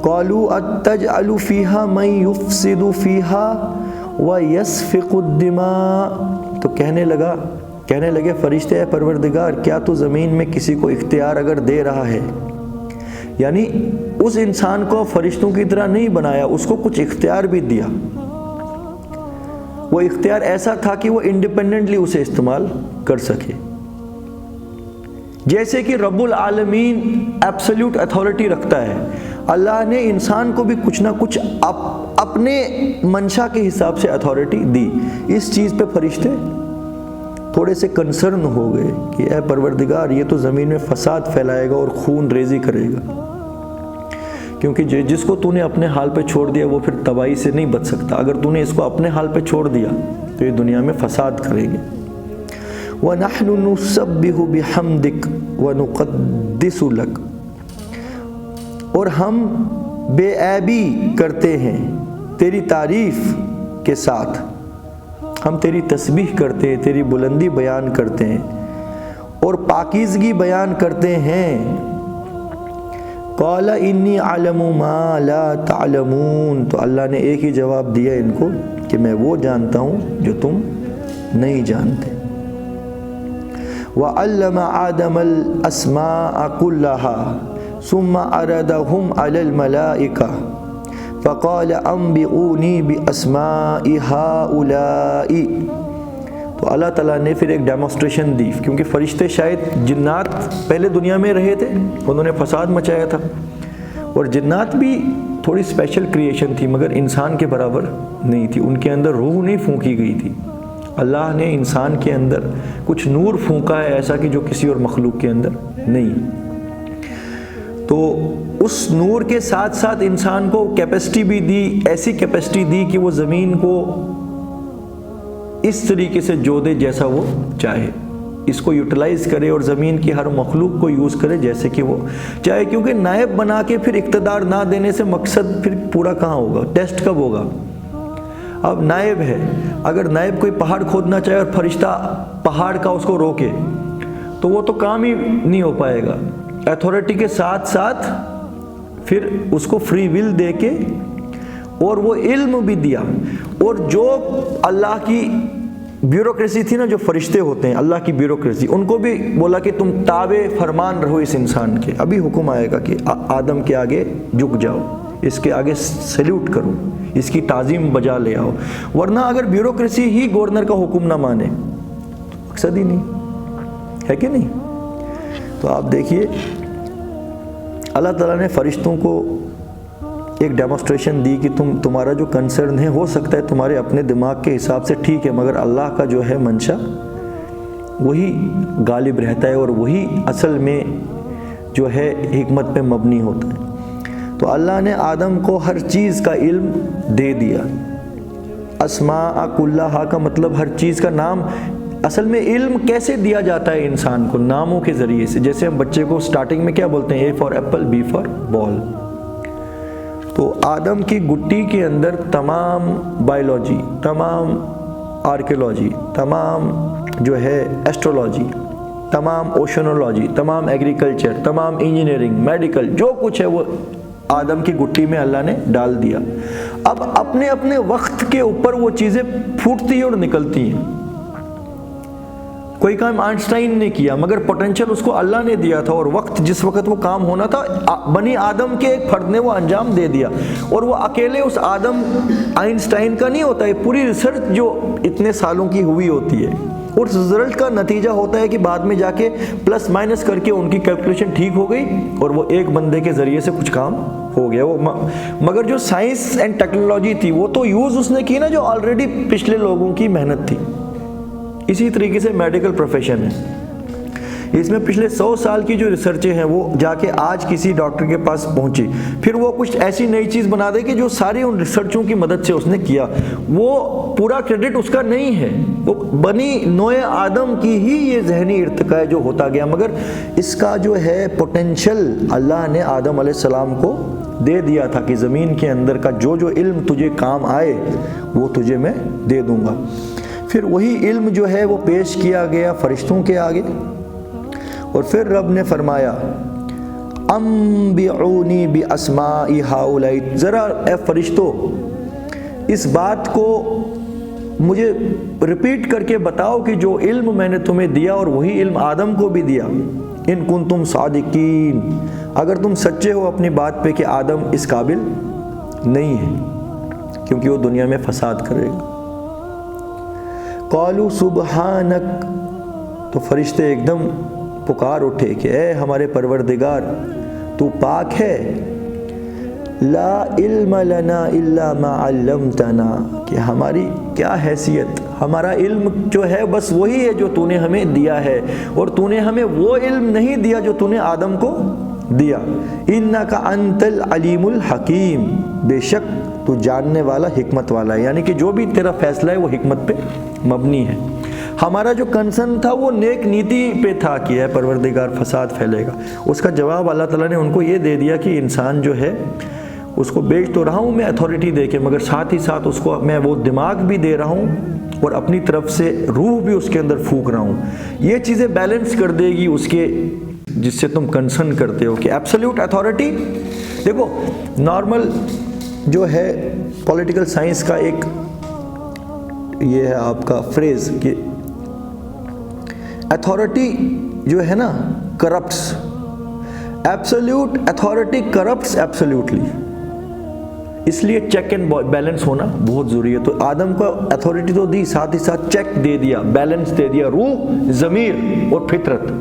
قالوا اتجعل فیہا من یفسد فیہا ویسفک الدماء، تو کہنے لگے فرشتے، اے پروردگار کیا تو زمین میں کسی کو اختیار اگر دے رہا ہے، یعنی اس انسان کو فرشتوں کی طرح نہیں بنایا، اس کو کچھ اختیار بھی دیا، وہ اختیار ایسا تھا کہ وہ انڈیپینڈنٹلی اسے استعمال کر سکے۔ جیسے کہ رب العالمین ایبسولوٹ اتھارٹی رکھتا ہے، اللہ نے انسان کو بھی کچھ نہ کچھ اپنے منشا کے حساب سے اتھارٹی دی۔ اس چیز پہ فرشتے تھوڑے سے کنسرن ہو گئے کہ اے پروردگار یہ تو زمین میں فساد پھیلائے گا اور خون ریزی کرے گا، کیونکہ جس کو تو نے اپنے حال پہ چھوڑ دیا وہ پھر تباہی سے نہیں بچ سکتا۔ اگر تو نے اس کو اپنے حال پہ چھوڑ دیا تو یہ دنیا میں فساد کرے گے۔ وَنَحْنُ نُسَبِّحُ بِحَمْدِكَ وَنُقَدِّسُ لَكَ، اور ہم بے عیبی کرتے ہیں تیری تعریف کے ساتھ، ہم تیری تسبیح کرتے ہیں، تیری بلندی بیان کرتے ہیں اور پاکیزگی بیان کرتے ہیں۔ قَالَ إِنِّي أَعْلَمُ مَا لَا تَعْلَمُونَ، تو اللہ نے ایک ہی جواب دیا ان کو کہ میں وہ جانتا ہوں جو تم نہیں جانتے۔ وَعَلَّمَ آدَمَ الْأَسْمَاءَ كُلَّهَا ثُمَّ عَرَضَهُمْ عَلَى الْمَلَائِكَةِ فَقَالَ أَنبِئُونِي بِأَسْمَاءِ هَؤُلَاءِ، تو اللہ تعالیٰ نے پھر ایک ڈیمونسٹریشن دی، کیونکہ فرشتے شاید جنات پہلے دنیا میں رہے تھے، انہوں نے فساد مچایا تھا، اور جنات بھی تھوڑی اسپیشل کریشن تھی مگر انسان کے برابر نہیں تھی، ان کے اندر روح نہیں پھونکی گئی تھی۔ اللہ نے انسان کے اندر کچھ نور پھونکا ہے ایسا کہ جو کسی اور مخلوق کے اندر نہیں، تو اس نور کے ساتھ ساتھ انسان کو کیپیسٹی بھی دی، ایسی کیپیسٹی دی کہ وہ زمین کو اس طریقے سے جو دے جیسا وہ چاہے، اس کو یوٹیلائز کرے اور زمین کی ہر مخلوق کو یوز کرے جیسے کہ وہ چاہے، کیونکہ نائب بنا کے پھر اقتدار نہ دینے سے مقصد پھر پورا کہاں ہوگا؟ ٹیسٹ کب ہوگا؟ اب نائب ہے، اگر نائب کوئی پہاڑ کھودنا چاہے اور فرشتہ پہاڑ کا اس کو روکے تو وہ تو کام ہی نہیں ہو پائے گا۔ اتھارٹی کے ساتھ ساتھ پھر اس کو فری ول دے کے اور وہ علم بھی دیا، اور جو اللہ کی بیوروکریسی تھی نا جو فرشتے ہوتے ہیں اللہ کی بیوروکریسی، ان کو بھی بولا کہ تم تابع فرمان رہو اس انسان کے. ابھی حکم آئے گا کہ آدم کے آگے جھک جاؤ، اس کے آگے سیلیوٹ کرو، اس کی تعظیم بجا لے آؤ. ورنہ اگر بیوروکریسی ہی گورنر کا حکم نہ مانے تو مقصد ہی نہیں ہے کہ نہیں. تو آپ دیکھیے اللہ تعالیٰ نے فرشتوں کو ایک ڈیمونسٹریشن دی کہ تمہارا جو کنسرن ہے ہو سکتا ہے تمہارے اپنے دماغ کے حساب سے ٹھیک ہے، مگر اللہ کا جو ہے منشا وہی غالب رہتا ہے اور وہی اصل میں جو ہے حکمت پہ مبنی ہوتا ہے. تو اللہ نے آدم کو ہر چیز کا علم دے دیا. اسماء کلھا کا مطلب ہر چیز کا نام. اصل میں علم کیسے دیا جاتا ہے انسان کو؟ ناموں کے ذریعے سے. جیسے ہم بچے کو سٹارٹنگ میں کیا بولتے ہیں؟ اے فار ایپل، بی فار بال. تو آدم کی گٹی کے اندر تمام بائیولوجی، تمام آرکیولوجی، تمام جو ہے ایسٹرولوجی، تمام اوشنولوجی، تمام ایگریکلچر، تمام انجینئرنگ، میڈیکل، جو کچھ ہے وہ آدم کی گٹی میں اللہ نے ڈال دیا. اب اپنے اپنے وقت کے اوپر وہ چیزیں پھوٹتی ہیں اور نکلتی ہیں. کوئی کام آئنسٹائن نے کیا مگر پوٹینشل اس کو اللہ نے دیا تھا، اور وقت جس وقت وہ کام ہونا تھا بنی آدم کے ایک فرد نے وہ انجام دے دیا. اور وہ اکیلے اس آدم آئنسٹائن کا نہیں ہوتا ہے، پوری ریسرچ جو اتنے سالوں کی ہوئی ہوتی ہے، اور رزلٹ کا نتیجہ ہوتا ہے کہ بعد میں جا کے پلس مائنس کر کے ان کی کیلکولیشن ٹھیک ہو گئی اور وہ ایک بندے کے ذریعے سے کچھ کام ہو گیا. وہ مگر جو سائنس اینڈ ٹیکنالوجی تھی وہ تو یوز اس نے کی نا جو آلریڈی پچھلے لوگوں کی محنت تھی. اسی طریقے سے میڈیکل پروفیشن ہے، اس میں پچھلے 100 سال کی جو ریسرچیں ہیں وہ جا کے آج کسی ڈاکٹر کے پاس پہنچی، پھر وہ کچھ ایسی نئی چیز بنا دے کہ جو ساری ان ریسرچوں کی مدد سے اس نے کیا. وہ پورا کریڈٹ اس کا نہیں ہے، وہ بنی نوع آدم کی ہی یہ ذہنی ارتقاء جو ہوتا گیا. مگر اس کا جو ہے پوٹینشل اللہ نے آدم علیہ السلام کو دے دیا تھا کہ زمین کے اندر کا جو جو علم تجھے کام آئے وہ تجھے میں دے دوں گا. پھر وہی علم جو ہے وہ پیش کیا گیا فرشتوں کے آگے، اور پھر رب نے فرمایا انبئونی باسماء ہؤلاء، ذرا اے فرشتوں اس بات کو مجھے ریپیٹ کر کے بتاؤ کہ جو علم میں نے تمہیں دیا اور وہی علم آدم کو بھی دیا، ان کنتم صادقین، اگر تم سچے ہو اپنی بات پہ کہ آدم اس قابل نہیں ہے کیونکہ وہ دنیا میں فساد کرے گا. قالوا سبحانک، تو فرشتے ایک دم پکار اٹھے کہ اے ہمارے پروردگار تو پاک ہے. لا علم لنا الا ما علمتنا، کہ ہماری کیا حیثیت، ہمارا علم جو ہے بس وہی ہے جو تو نے ہمیں دیا ہے، اور تو نے ہمیں وہ علم نہیں دیا جو تو نے آدم کو دیا. انک انت العلیم الحکیم، بے شک تو جاننے والا حکمت والا ہے، یعنی کہ جو بھی تیرا فیصلہ ہے وہ حکمت پہ مبنی ہے. ہمارا جو کنسرن تھا وہ نیک نیتی پہ تھا کہ اے پروردگار فساد پھیلے گا. اس کا جواب اللہ تعالیٰ نے ان کو یہ دے دیا کہ انسان جو ہے اس کو بیچ تو رہا ہوں میں اتھارٹی دے کے، مگر ساتھ ہی ساتھ اس کو میں وہ دماغ بھی دے رہا ہوں اور اپنی طرف سے روح بھی اس کے اندر پھونک رہا ہوں. یہ چیزیں بیلنس کر دے گی اس کے جس سے تم کنسرن کرتے ہو کہ ایبسلیوٹ اتھارٹی. دیکھو نارمل جو ہے پولیٹیکل سائنس کا ایک یہ ہے آپ کا فریز کہ اتھارٹی جو ہے نا corrupts, absolute authority corrupts absolutely. اس لیے چیک اینڈ بیلنس ہونا بہت ضروری ہے. تو آدم کو اتھارٹی تو دی، ساتھ ہی ساتھ چیک دے دیا، بیلنس دے دیا، روح، ضمیر اور فطرت.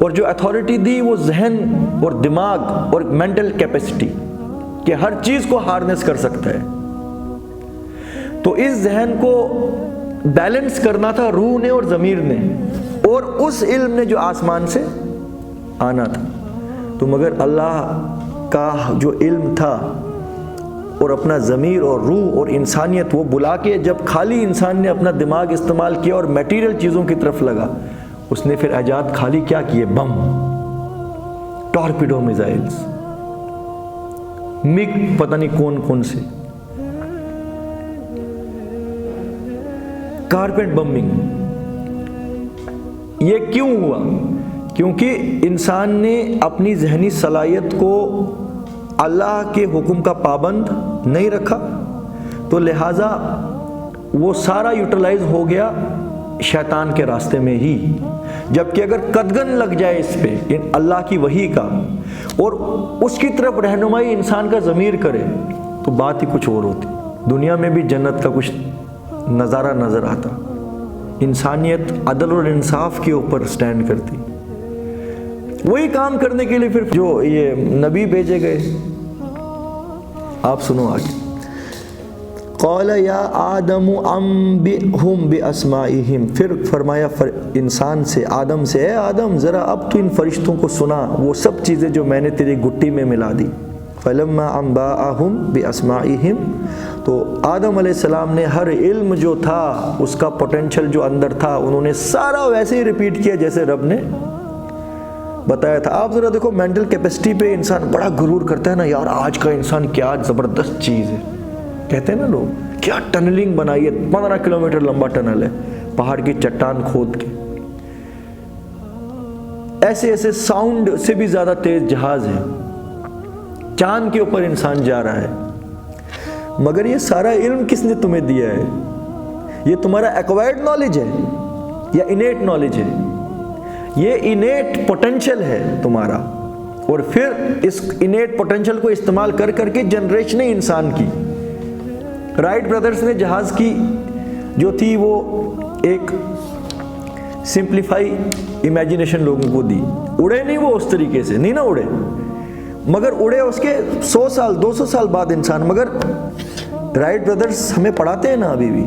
اور جو اتھارٹی دی وہ ذہن اور دماغ اور مینٹل کیپیسٹی کہ ہر چیز کو ہارنس کر سکتا ہے. تو اس ذہن کو بیلنس کرنا تھا روح نے اور ضمیر نے، اور اس علم نے جو آسمان سے آنا تھا. تو مگر اللہ کا جو علم تھا اور اپنا ضمیر اور روح اور انسانیت وہ بلا کے جب خالی انسان نے اپنا دماغ استعمال کیا اور میٹیریل چیزوں کی طرف لگا، اس نے پھر ایجاد خالی کیا کیے؟ بم، ٹارپیڈو میزائلز، مگ پتہ نہیں کون کون سے، کارپیٹ بمبنگ. یہ کیوں ہوا؟ کیونکہ انسان نے اپنی ذہنی صلاحیت کو اللہ کے حکم کا پابند نہیں رکھا، تو لہٰذا وہ سارا یوٹیلائز ہو گیا شیطان کے راستے میں ہی، جبکہ اگر قدغن لگ جائے اس پہ اللہ کی وحی کا اور اس کی طرف رہنمائی انسان کا ضمیر کرے تو بات ہی کچھ اور ہوتی، دنیا میں بھی جنت کا کچھ نظارہ نظر آتا، انسانیت عدل اور انصاف کے اوپر سٹینڈ کرتی۔ وہی کام کرنے کے لیے پھر جو یہ نبی بھیجے گئے، آپ سنو آگے۔ قال یا آدم انبئہم باسمائہم، پھر فرمایا انسان سے، آدم سے، اے آدم ذرا اب تو ان فرشتوں کو سنا وہ سب چیزیں جو میں نے تیری گٹی میں ملا دی۔ فلما انبأہم باسمائہم، تو آدم علیہ السلام نے ہر علم جو تھا اس کا پوٹینشل جو اندر تھا انہوں نے سارا ویسے ہی ریپیٹ کیا جیسے رب نے بتایا تھا۔ آپ ذرا دیکھو مینٹل کیپیسٹی پہ انسان بڑا غرور کرتا ہے نا، یار آج کا انسان کیا زبردست چیز ہے، کہتے ہیں نا لوگ کیا ٹنلنگ بنائی ہے، 15 کلومیٹر لمبا ٹنل ہے پہاڑ کی چٹان کھود کے، ایسے ایسے ساؤنڈ سے بھی زیادہ تیز جہاز ہے، چاند کے اوپر انسان جا رہا ہے۔ مگر یہ سارا علم کس نے تمہیں دیا ہے؟ یہ تمہارا ایکوائرڈ نالج ہے یا انیٹ نالج ہے؟ یہ انیٹ پوٹینشل ہے تمہارا، اور پھر اس انیٹ پوٹینشل کو استعمال کر کر کے جنریشنیں انسان کی۔ رائٹ برادرز نے جہاز کی جو تھی وہ ایک سمپلیفائی امیجینیشن لوگوں کو دی، اڑے نہیں وہ اس طریقے سے نہیں نہ اڑے، مگر اڑے اس کے 100 سال 200 سال بعد انسان۔ مگر رائٹ برادرز ہمیں پڑھاتے ہیں نا ابھی بھی،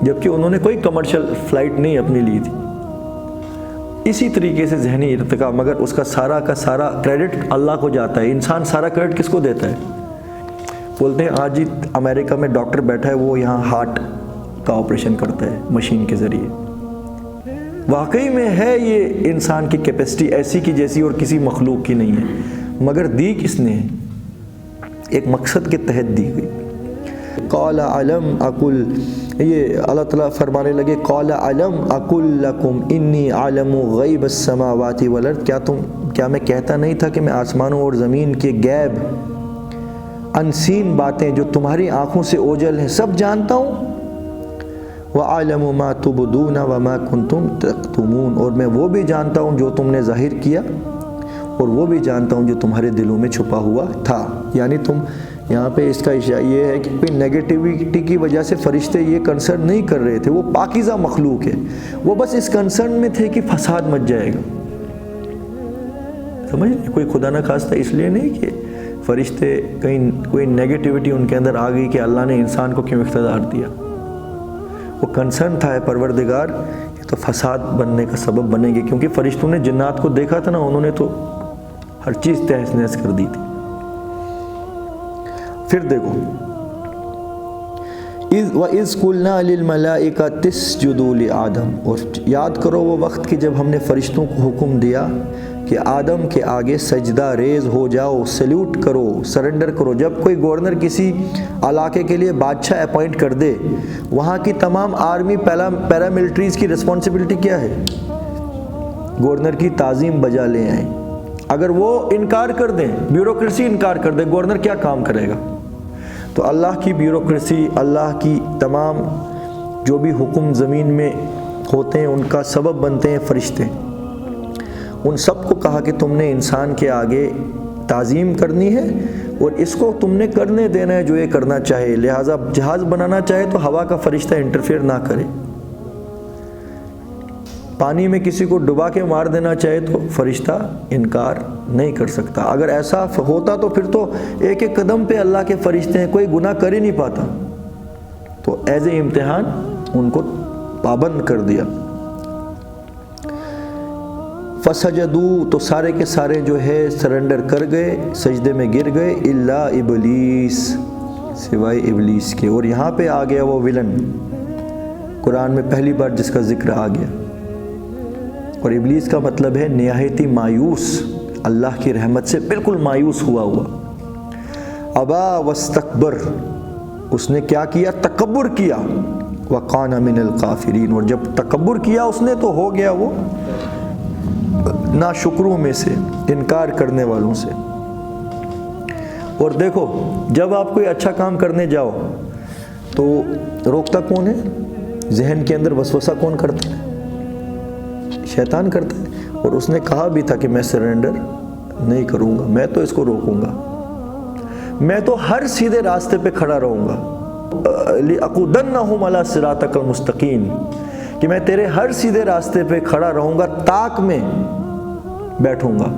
جبکہ انہوں نے کوئی کمرشل فلائٹ نہیں اپنی لی تھی۔ اسی طریقے سے ذہنی ارتقاء، مگر اس کا سارا کریڈٹ اللہ کو جاتا ہے۔ انسان سارا کریڈٹ کس کو دیتا ہے؟ بولتے ہیں آج ہی امریکہ میں ڈاکٹر بیٹھا ہے، وہ یہاں ہارٹ کا آپریشن کرتا ہے مشین کے ذریعے۔ واقعی میں ہے یہ انسان کی کیپیسٹی ایسی کی جیسی اور کسی مخلوق کی نہیں ہے، مگر دی کس نے ہے؟ ایک مقصد کے تحت دی گئی۔ قال علم اقل، یہ اللہ تعالیٰ فرمانے لگے قال علم اقل لکم انی عالم غیب السماوات والارض، کیا میں کہتا نہیں تھا کہ میں آسمانوں اور زمین کے غیب انسین باتیں جو تمہاری آنکھوں سے اوجھل ہیں سب جانتا ہوں۔ وَأَعْلَمُ مَا تُبْدُونَ وَمَا كُنْتُمْ تَكْتُمُونَ، اور میں وہ بھی جانتا ہوں جو تم نے ظاہر کیا اور وہ بھی جانتا ہوں جو تمہارے دلوں میں چھپا ہوا تھا۔ یعنی تم یہاں پہ اس کا اشارہ یہ ہے کہ کوئی نیگیٹیوٹی کی وجہ سے فرشتے یہ کنسرن نہیں کر رہے تھے، وہ پاکیزہ مخلوق ہے، وہ بس اس کنسرن میں تھے کہ فساد مچ جائے گا، سمجھ لیں؟ کوئی خدا نہ خواستہ اس لیے نہیں کہ فرشتے کہیں کوئی نیگیٹیوٹی ان کے اندر آ گئی کہ اللہ نے انسان کو کیوں اقتدار دیا، وہ کنسرن تھا پروردگار یہ تو فساد بننے کا سبب بنے گی، کیونکہ فرشتوں نے جنات کو دیکھا تھا نا، انہوں نے تو ہر چیز تہس نہس کر دی تھی۔ پھر دیکھو وَإِذْ قُلْنَا لِلْمَلَائِكَةِ اسْجُدُوا لِآدَمَ، اور یاد کرو وہ وقت کہ جب ہم نے فرشتوں کو حکم دیا کہ آدم کے آگے سجدہ ریز ہو جاؤ، سیلوٹ کرو، سرنڈر کرو۔ جب کوئی گورنر کسی علاقے کے لیے بادشاہ اپوائنٹ کر دے، وہاں کی تمام آرمی پیراملٹریز کی رسپانسبلٹی کیا ہے؟ گورنر کی تعظیم بجا لے آئیں۔ اگر وہ انکار کر دیں، بیوروکریسی انکار کر دے، گورنر کیا کام کرے گا؟ تو اللہ کی بیوروکریسی، اللہ کی تمام جو بھی حکم زمین میں ہوتے ہیں ان کا سبب بنتے ہیں فرشتے۔ ان سب کو کہا کہ تم نے انسان کے آگے تعظیم کرنی ہے اور اس کو تم نے کرنے دینا ہے جو یہ کرنا چاہے، لہٰذا جہاز بنانا چاہے تو ہوا کا فرشتہ انٹرفیئر نہ کرے، پانی میں کسی کو ڈبا کے مار دینا چاہے تو فرشتہ انکار نہیں کر سکتا۔ اگر ایسا ہوتا تو پھر تو ایک ایک قدم پہ اللہ کے فرشتے ہیں، کوئی گناہ کر ہی نہیں پاتا، تو ایز اے امتحان ان کو پابند کر دیا۔ فسجدوا، تو سارے کے سارے جو ہے سرنڈر کر گئے، سجدے میں گر گئے، الا ابلیس، سوائے ابلیس کے۔ اور یہاں پہ آ گیا وہ ولن، قرآن میں پہلی بار جس کا ذکر آ گیا، اور ابلیس کا مطلب ہے نہایتی مایوس، اللہ کی رحمت سے بالکل مایوس ہوا۔ ابا واستکبر، اس نے کیا کیا؟ تکبر کیا۔ وکان من الکافرین، اور جب تکبر کیا اس نے تو ہو گیا وہ ناشکروں میں سے، انکار کرنے والوں سے۔ اور دیکھو جب آپ کوئی اچھا کام کرنے جاؤ تو روکتا کون ہے؟ ذہن کے اندر وسوسہ کون کرتا ہے؟ شیطان کرتا ہے. اور اس نے کہا بھی تھا کہ میں سرنڈر نہیں کروں گا، میں تو اس کو روکوں گا، میں تو ہر سیدھے راستے پہ کھڑا رہوں گا. لِأَقُودَنَّهُمْ عَلَىٰ صِرَاطَكَ الْمُسْتَقِيمِ، کہ میں تیرے ہر سیدھے راستے پہ کھڑا رہوں گا، طاق میں بیٹھوں گا.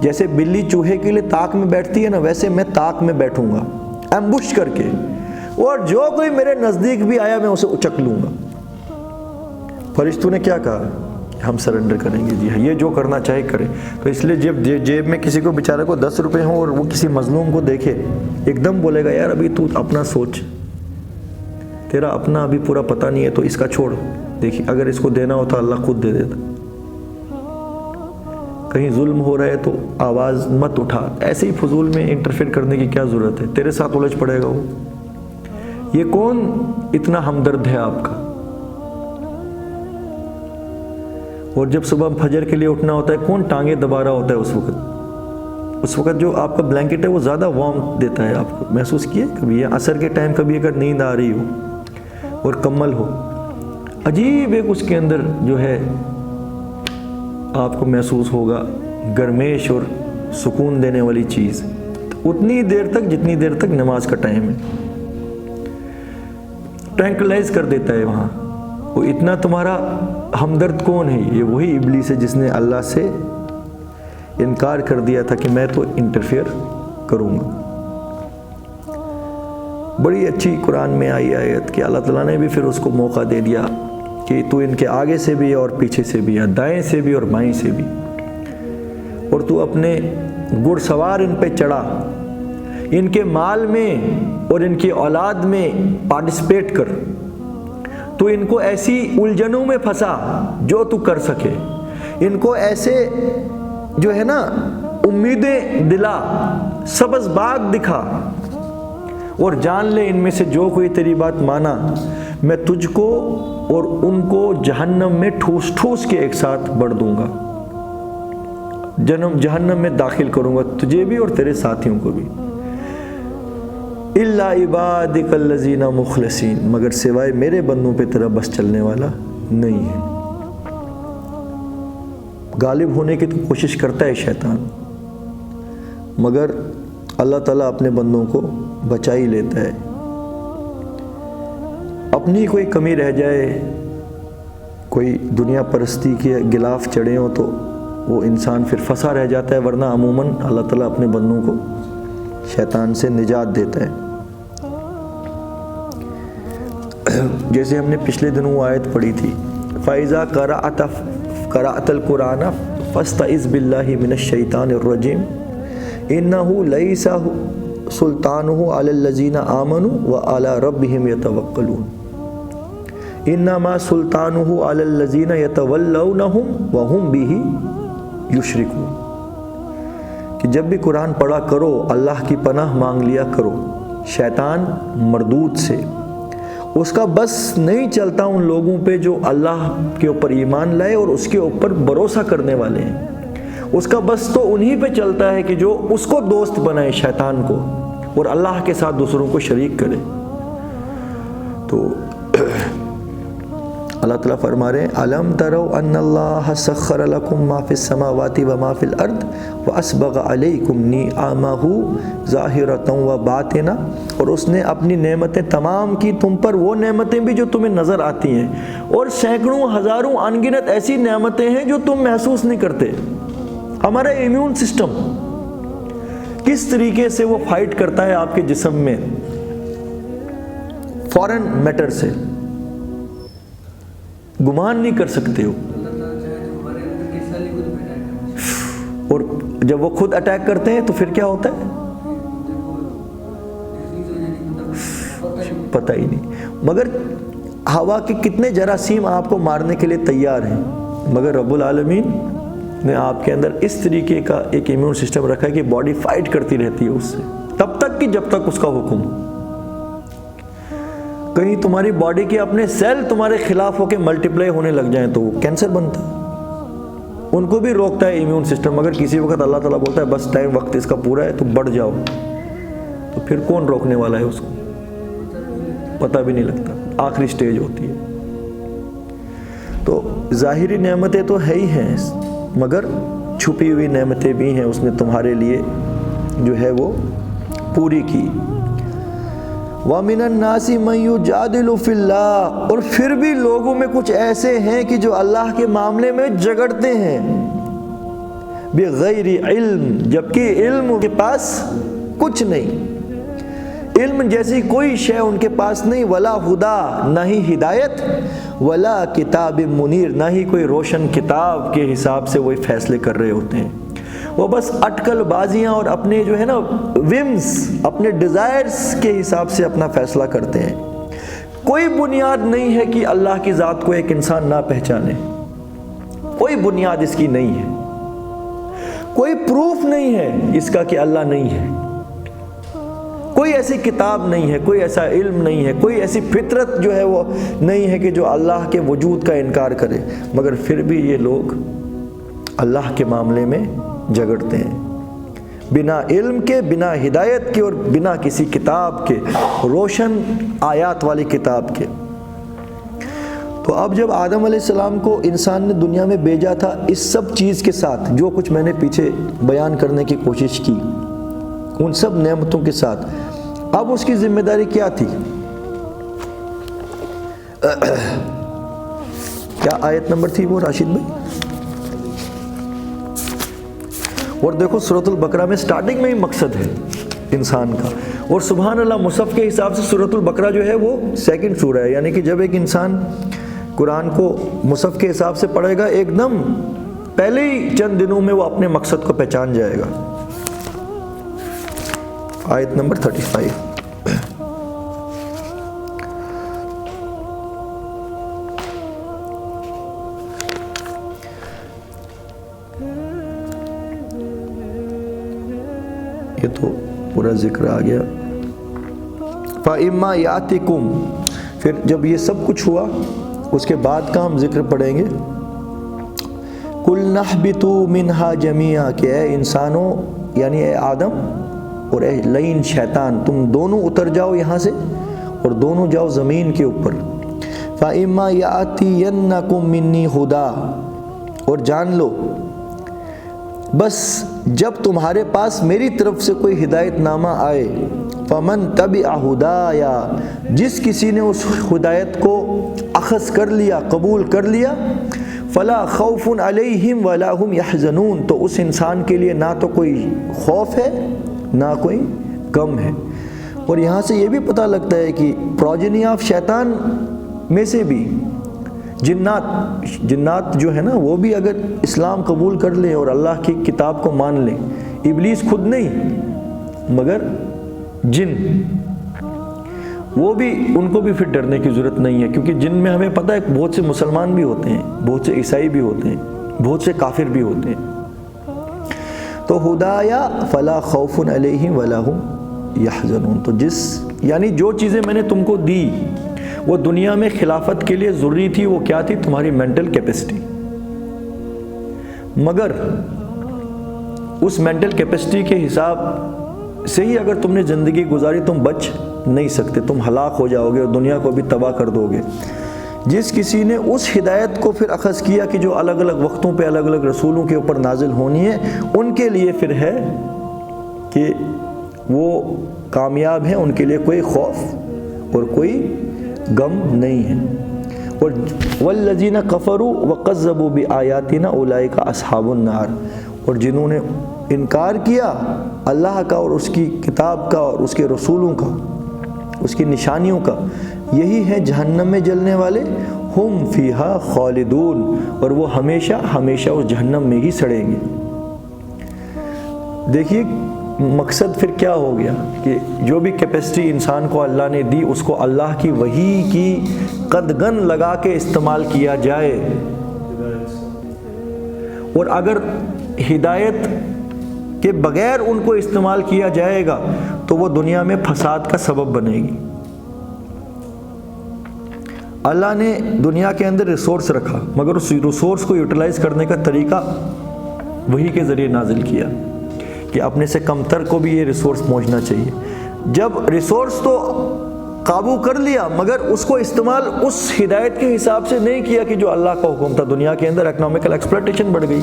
جیسے بلی چوہے کے لیے طاق میں بیٹھتی ہے نا، ویسے میں طاق میں بیٹھوں گا ایمبوش کر کے، اور جو کوئی میرے نزدیک بھی آیا میں اسے اچک لوں گا. فرشتوں نے کیا کہا؟ ہم سرنڈر کریں گے، جی ہاں، یہ جو کرنا چاہے کرے. تو اس لیے جب جیب میں کسی کو بیچارے کو 10 روپے ہوں اور وہ کسی مظلوم کو دیکھے، ایک دم بولے گا یار ابھی تو اپنا سوچ، تیرا اپنا ابھی پورا پتہ نہیں ہے، تو اس کا چھوڑ، دیکھیے اگر اس کو دینا ہوتا اللہ خود دے دیتا. کہیں ظلم ہو رہا ہے تو آواز مت اٹھا، ایسے ہی فضول میں انٹرفیئر کرنے کی کیا ضرورت ہے؟ تیرے ساتھ الجھ پڑے گا وہ. یہ کون اتنا ہمدرد ہے آپ کا؟ اور جب صبح فجر کے لیے اٹھنا ہوتا ہے کون ٹانگیں دبا رہا ہوتا ہے اس وقت جو آپ کا بلینکٹ ہے وہ زیادہ وارم دیتا ہے آپ کو. محسوس کیے کبھی؟ یا عصر کے ٹائم کبھی اگر نیند آ رہی ہو اور کمل ہو، عجیب ایک اس کے اندر جو ہے آپ کو محسوس ہوگا گرمیش اور سکون دینے والی چیز، اتنی دیر تک جتنی دیر تک نماز کا ٹائم ہے. ٹرینکلائز کر دیتا ہے وہاں. وہ اتنا تمہارا ہمدرد کون ہے؟ یہ وہی ابلیس ہے جس نے اللہ سے انکار کر دیا تھا کہ میں تو انٹرفیئر کروں گا. بڑی اچھی قرآن میں آئی آیت کہ اللہ تعالیٰ نے بھی پھر اس کو موقع دے دیا کہ تو ان کے آگے سے بھی اور پیچھے سے بھی، دائیں سے بھی اور بائیں سے بھی، اور تو اپنے گھڑ سوار ان پہ چڑھا، ان کے مال میں اور ان کی اولاد میں پارٹیسپیٹ کر، تو ان کو ایسی الجھنوں میں پھنسا جو تو کر سکے، ان کو ایسے جو ہے نا امیدیں دلا، سبز باغ دکھا، اور جان لے ان میں سے جو کوئی تیری بات مانا میں تجھ کو اور ان کو جہنم میں ٹھوس ٹھوس کے ایک ساتھ بڑھ دوں گا، جہنم میں داخل کروں گا تجھے بھی اور تیرے ساتھیوں کو بھی. الا عبادک الذین مخلصین، مگر سوائے میرے بندوں پہ تیرا بس چلنے والا نہیں ہے. غالب ہونے کی تو کوشش کرتا ہے شیطان، مگر اللہ تعالیٰ اپنے بندوں کو بچا ہی لیتا ہے. اپنی کوئی کمی رہ جائے، کوئی دنیا پرستی کے غلاف چڑھے ہوں تو وہ انسان پھر پھنسا رہ جاتا ہے، ورنہ عموماً اللہ تعالیٰ اپنے بندوں کو شیطان سے نجات دیتا ہے. جیسے ہم نے پچھلے دنوں آیت پڑھی تھی، فَإِذَا قَرَأْتَ الْقُرْآنَ فَاسْتَعِذْ بِاللَّهِ مِنَ الشَّيْطَانِ الرَّجِيمِ إِنَّهُ لَيْسَ سُلْطَانُهُ عَلَى الَّذِينَ آمَنُوا وَعَلَى رَبِّهِمْ يَتَوَكَّلُونَ إِنَّمَا سُلْطَانُهُ عَلَى الَّذِينَ يَتَوَلَّوْنَهُمْ وَهُمْ بِهِ يُشْرِكُونَ کہ جب بھی قرآن پڑھا کرو اللہ کی پناہ مانگ لیا کرو شیطان مردود سے. اس کا بس نہیں چلتا ان لوگوں پہ جو اللہ کے اوپر ایمان لائے اور اس کے اوپر بھروسہ کرنے والے ہیں. اس کا بس تو انہی پہ چلتا ہے کہ جو اس کو دوست بنائے شیطان کو اور اللہ کے ساتھ دوسروں کو شریک کرے. تو اللہ تعالیٰ فرما رہے ہیں الم تروا ان اللہ سخر لکم ما فی السماوات و ما فی الارض واسبغ علیکم نعمہ ظاہرۃ و باطنہ، اور اس نے اپنی نعمتیں تمام کی تم پر، وہ نعمتیں بھی جو تمہیں نظر آتی ہیں، اور سینکڑوں ہزاروں انگنت ایسی نعمتیں ہیں جو تم محسوس نہیں کرتے. ہمارا امیون سسٹم کس طریقے سے وہ فائٹ کرتا ہے آپ کے جسم میں فورن میٹر سے، گمان نہیں کر سکتے ہو. اور جب وہ خود اٹیک کرتے ہیں تو پھر کیا ہوتا ہے پتہ ہی نہیں. مگر ہوا کے کتنے جراثیم آپ کو مارنے کے لیے تیار ہیں، مگر رب العالمین نے آپ کے اندر اس طریقے کا ایک امیون سسٹم رکھا ہے کہ باڈی فائٹ کرتی رہتی ہے اس سے تب تک کہ جب تک اس کا حکم. کہیں تمہاری باڈی کے اپنے سیل تمہارے خلاف ہو کے ملٹیپلائی ہونے لگ جائیں تو وہ کینسر بنتا ہے. ان کو بھی روکتا ہے امیون سسٹم. مگر کسی وقت اللہ تعالیٰ بولتا ہے بس ٹائم وقت اس کا پورا ہے تو بڑھ جاؤ، تو پھر کون روکنے والا ہے اس کو؟ پتہ بھی نہیں لگتا. آخری سٹیج ہوتی ہے. تو ظاہری نعمتیں تو ہے ہی ہیں، مگر چھپی ہوئی نعمتیں بھی ہیں اس نے تمہارے لیے جو ہے وہ پوری کی۔ وَمِنَ النَّاسِ مَن يُجَادِلُ فِي اللَّهِ، اور پھر بھی لوگوں میں کچھ ایسے ہیں کہ جو اللہ کے معاملے میں جھگڑتے ہیں، بغیر علم، جبکہ علم کے پاس کچھ نہیں، علم جیسی کوئی شے ان کے پاس نہیں، ولا ہدا، نہ ہی ہدایت، ولا کتاب منیر، نہ ہی کوئی روشن کتاب کے حساب سے وہ فیصلے کر رہے ہوتے ہیں۔ وہ بس اٹکل بازیاں اور اپنے جو ہے نا ومز، اپنے ڈیزائرز کے حساب سے اپنا فیصلہ کرتے ہیں۔ کوئی بنیاد نہیں ہے کہ اللہ کی ذات کو ایک انسان نہ پہچانے، کوئی بنیاد اس کی نہیں ہے، کوئی پروف نہیں ہے اس کا کہ اللہ نہیں ہے، کوئی ایسی کتاب نہیں ہے، کوئی ایسا علم نہیں ہے، کوئی ایسی فطرت جو ہے وہ نہیں ہے کہ جو اللہ کے وجود کا انکار کرے، مگر پھر بھی یہ لوگ اللہ کے معاملے میں جھگڑتے ہیں، بنا علم کے، بنا ہدایت کے، اور بنا کسی کتاب کے، روشن آیات والی کتاب کے۔ تو اب جب آدم علیہ السلام کو انسان نے دنیا میں بھیجا تھا اس سب چیز کے ساتھ، جو کچھ میں نے پیچھے بیان کرنے کی کوشش کی، ان سب نعمتوں کے ساتھ، اب اس کی ذمہ داری کیا تھی؟ کیا آیت نمبر تھی وہ راشد بھائی؟ اور دیکھو سورۃ البقرہ میں سٹارٹنگ میں ہی مقصد ہے انسان کا، اور سبحان اللہ مصحف کے حساب سے سورۃ البقرہ جو ہے وہ سیکنڈ سورہ ہے، یعنی کہ جب ایک انسان قرآن کو مصحف کے حساب سے پڑھے گا، ایک دم پہلے ہی چند دنوں میں وہ اپنے مقصد کو پہچان جائے گا۔ آیت نمبر 35۔ یہ تو پورا ذکر آ گیا۔ فَإِمَّا يَأْتِكُمْ، پھر جب یہ سب کچھ ہوا اس کے بعد کا ہم ذکر پڑھیں گے۔ قُلْ نَحْبِطُوا مِنْهَا جَمِيعًا، کہ اے انسانوں، یعنی اے آدم اور اے لعین شیطان، تم دونوں اتر جاؤ یہاں سے اور دونوں جاؤ زمین کے اوپر۔ فَإِمَّا يَأْتِيَنَّكُم مِّنِّي هُدًى، اور جان لو بس جب تمہارے پاس میری طرف سے کوئی ہدایت نامہ آئے، فَمَن تَبِعَ هُدَايَ، جس کسی نے اس ہدایت کو اخذ کر لیا، قبول کر لیا، فَلَا خَوْفٌ عَلَيْهِمْ وَلَا هُمْ يَحْزَنُونَ، تو اس انسان کے لیے نہ تو کوئی خوف ہے نہ کوئی غم ہے۔ اور یہاں سے یہ بھی پتہ لگتا ہے کہ پروجنی آف شیطان میں سے بھی جنات جو ہے نا، وہ بھی اگر اسلام قبول کر لیں اور اللہ کی کتاب کو مان لیں، ابلیس خود نہیں مگر جن، وہ بھی، ان کو بھی پھر ڈرنے کی ضرورت نہیں ہے، کیونکہ جن میں ہمیں پتہ ہے بہت سے مسلمان بھی ہوتے ہیں، بہت سے عیسائی بھی ہوتے ہیں، بہت سے کافر بھی ہوتے ہیں۔ تو ہدایا فلا خوف علیہم ولا ہم یحزنون، تو یعنی جو چیزیں میں نے تم کو دی وہ دنیا میں خلافت کے لیے ضروری تھی، وہ کیا تھی؟ تمہاری مینٹل کیپیسٹی، مگر اس مینٹل کیپیسٹی کے حساب سے ہی اگر تم نے زندگی گزاری تم بچ نہیں سکتے، تم ہلاک ہو جاؤ گے اور دنیا کو بھی تباہ کر دو گے۔ جس کسی نے اس ہدایت کو پھر اخذ کیا کہ جو الگ الگ وقتوں پہ الگ الگ رسولوں کے اوپر نازل ہونی ہے، ان کے لیے پھر ہے کہ وہ کامیاب ہیں، ان کے لیے کوئی خوف اور کوئی غم نہیں ہے۔ اور والذین کفروا وکذبوا بآیاتنا اولئک اصحاب النار، اور جنہوں نے انکار کیا اللہ کا اور اس کی کتاب کا اور اس کے رسولوں کا، اس کی نشانیوں کا، یہی ہیں جہنم میں جلنے والے، ہم فیہا خالدون، اور وہ ہمیشہ ہمیشہ اس جہنم میں ہی سڑیں گے۔ دیکھیے مقصد پھر کیا ہو گیا کہ جو بھی کیپیسٹی انسان کو اللہ نے دی اس کو اللہ کی وحی کی قدغن لگا کے استعمال کیا جائے، اور اگر ہدایت کے بغیر ان کو استعمال کیا جائے گا تو وہ دنیا میں فساد کا سبب بنے گی۔ اللہ نے دنیا کے اندر ریسورس رکھا، مگر اس ریسورس کو یوٹیلائز کرنے کا طریقہ وحی کے ذریعے نازل کیا کہ اپنے سے کم تر کو بھی یہ ریسورس پہنچنا چاہیے۔ جب ریسورس تو قابو کر لیا، مگر اس کو استعمال اس ہدایت کے حساب سے نہیں کیا کہ جو اللہ کا حکم تھا۔ دنیا کے اندر اکنامکل ایکسپلائٹیشن بڑھ گئی۔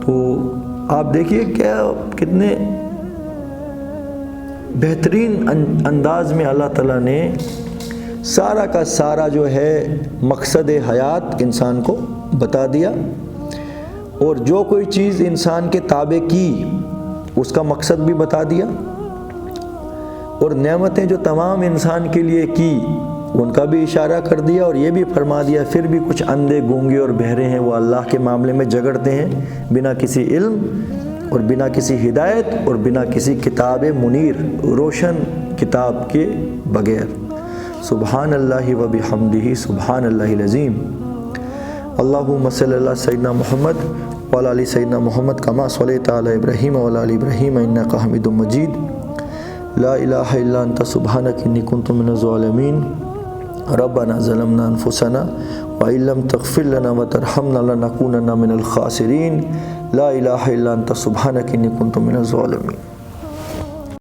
تو آپ دیکھیے کیا کتنے بہترین انداز میں اللہ تعالیٰ نے سارا کا سارا جو ہے مقصد حیات انسان کو بتا دیا، اور جو کوئی چیز انسان کے تابع کی اس کا مقصد بھی بتا دیا، اور نعمتیں جو تمام انسان کے لیے کی ان کا بھی اشارہ کر دیا، اور یہ بھی فرما دیا پھر بھی کچھ اندھے گونگے اور بہرے ہیں وہ اللہ کے معاملے میں جھگڑتے ہیں بنا کسی علم اور بنا کسی ہدایت اور بنا کسی کتاب منیر روشن کتاب کے بغیر۔ سبحان اللہ و بحمدہ سبحان اللہ العظیم۔ اللہم صلی اللہ سیدنا محمد وعلی آل سیدنا محمد کما صلیت علی ابراہیم وعلی آل ابراہیم انک حمید مجید۔ لا الہ الا انت سبحانک انی کنت من الظالمین۔ ربنا ظلمنا انفسنا وإن لم تغفر لنا وترحمنا لنكونن من الخاسرین۔ لا الہ الا انت سبحانک انی کنت من الظالمین۔